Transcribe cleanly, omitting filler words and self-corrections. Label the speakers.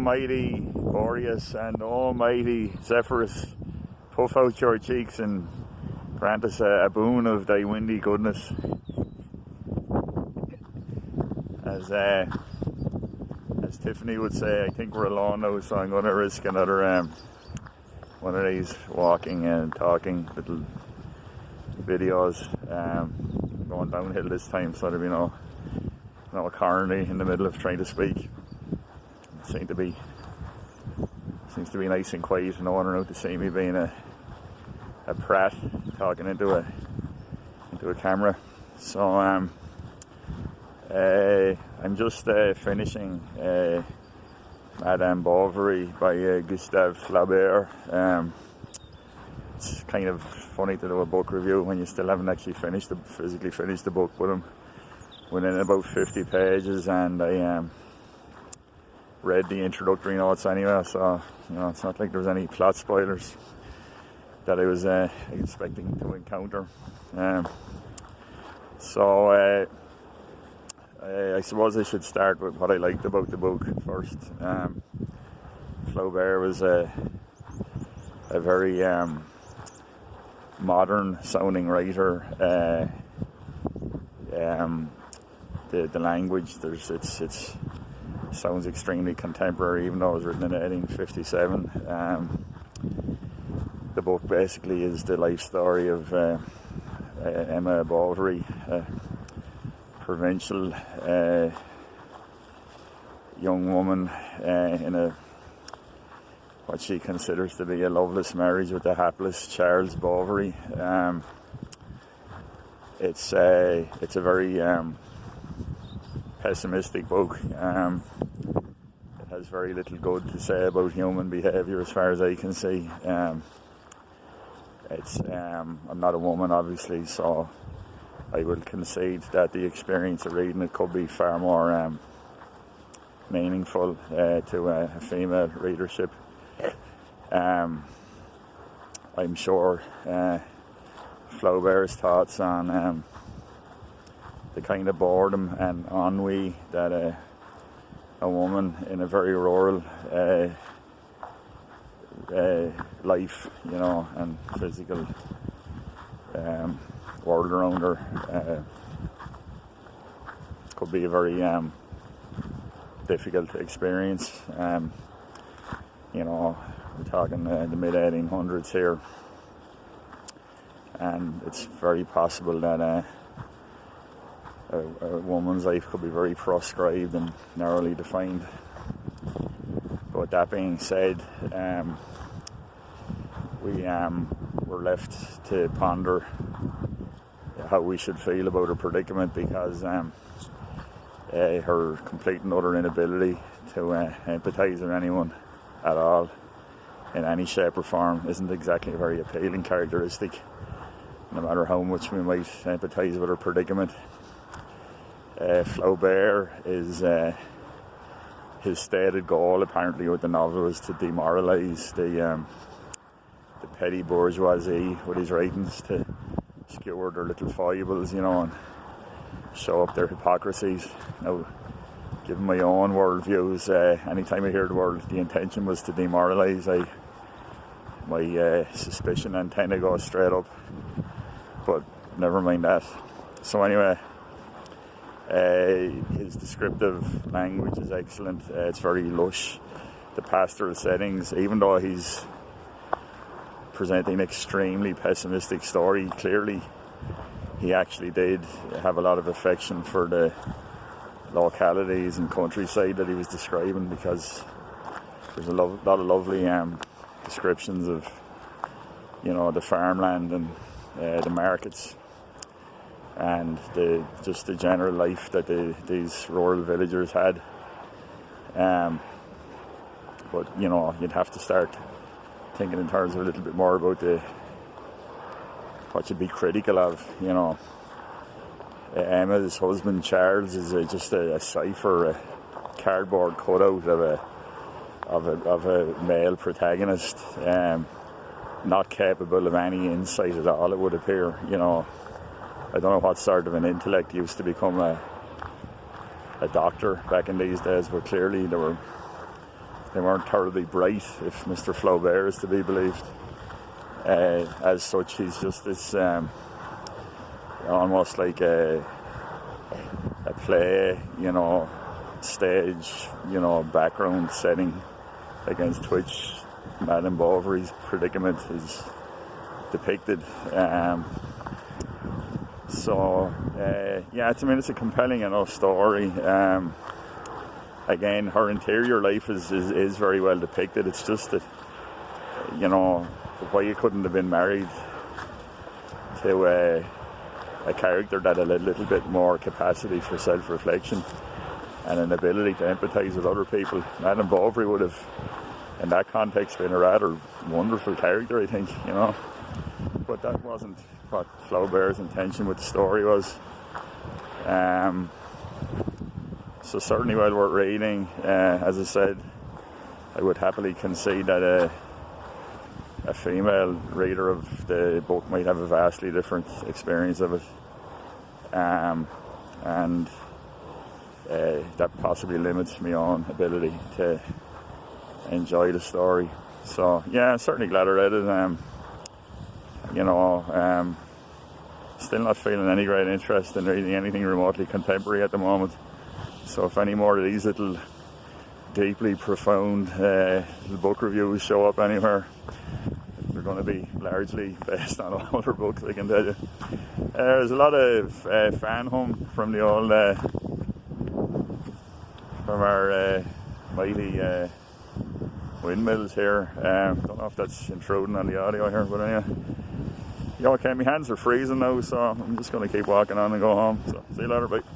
Speaker 1: almighty Boreas and almighty Zephyrus, puff out your cheeks and grant us a boon of thy windy goodness. As Tiffany would say, I think we're alone now, so I'm going to risk another one of these walking and talking little videos, going downhill this time, so there'll be no Carney in the middle of trying to speak. It seems to be nice and quiet, and no one around to see me being a prat talking into a camera. So I'm just finishing Madame Bovary by Gustave Flaubert. It's kind of funny to do a book review when you still haven't actually physically finished the book, but I'm within about 50 pages, and I read the introductory notes anyway, so it's not like there's any plot spoilers that I was expecting to encounter. So I suppose I should start with what I liked about the book first. Flaubert was a very modern sounding writer. The language, it sounds extremely contemporary, even though it was written in 1857. The book basically is the life story of Emma Bovary, a provincial young woman in what she considers to be a loveless marriage with the hapless Charles Bovary. It's a very pessimistic book. It has very little good to say about human behaviour as far as I can see. I'm not a woman, obviously, so I will concede that the experience of reading it could be far more meaningful to a female readership. I'm sure Flaubert's thoughts on the kind of boredom and ennui that a woman in a very rural life, and physical world around her could be a very difficult experience. We're talking the mid-1800s here, and it's very possible that a woman's life could be very proscribed and narrowly defined. But that being said, we're left to ponder how we should feel about her predicament, because her complete and utter inability to empathise with anyone at all in any shape or form isn't exactly a very appealing characteristic, no matter how much we might empathise with her predicament. Flaubert is his stated goal apparently with the novel was to demoralise the petty bourgeoisie with his writings, to skewer their little foibles, and show up their hypocrisies. Now, given my own worldviews, anytime I hear the word the intention was to demoralise, my suspicion antenna goes straight up. But never mind that. So anyway, his descriptive language is excellent. It's very lush. The pastoral settings, even though he's presenting an extremely pessimistic story, clearly he actually did have a lot of affection for the localities and countryside that he was describing, because there's a lot of lovely descriptions of the farmland and the markets and the general life that these rural villagers had. But you'd have to start thinking in terms of a little bit more about what you'd be critical of. Emma's husband Charles is just a cipher, a cardboard cutout of a male protagonist, not capable of any insight at all, it would appear. I don't know what sort of an intellect used to become a doctor back in these days, but clearly there were they weren't terribly bright, if Mr. Flaubert is to be believed. As such, he's just this almost like a play, stage, background setting against which Madame Bovary's predicament is depicted. It's a compelling enough story. Again, her interior life is very well depicted. It's just that, why you couldn't have been married to a character that had a little bit more capacity for self-reflection and an ability to empathise with other people. Madame Bovary would have, in that context, been a rather wonderful character, I think, But that wasn't what Flaubert's intention with the story was. So certainly well worth reading. As I said, I would happily concede that a female reader of the book might have a vastly different experience of it. And that possibly limits my own ability to enjoy the story. So yeah, I'm certainly glad I read it. Still not feeling any great interest in reading anything remotely contemporary at the moment. So if any more of these little deeply profound book reviews show up anywhere, they're going to be largely based on older books, I can tell you. There's a lot of fan hum from the old, from our mighty windmills here. Don't know if that's intruding on the audio here, but anyway. Okay, my hands are freezing now, so I'm just going to keep walking on and go home. So see you later, bye.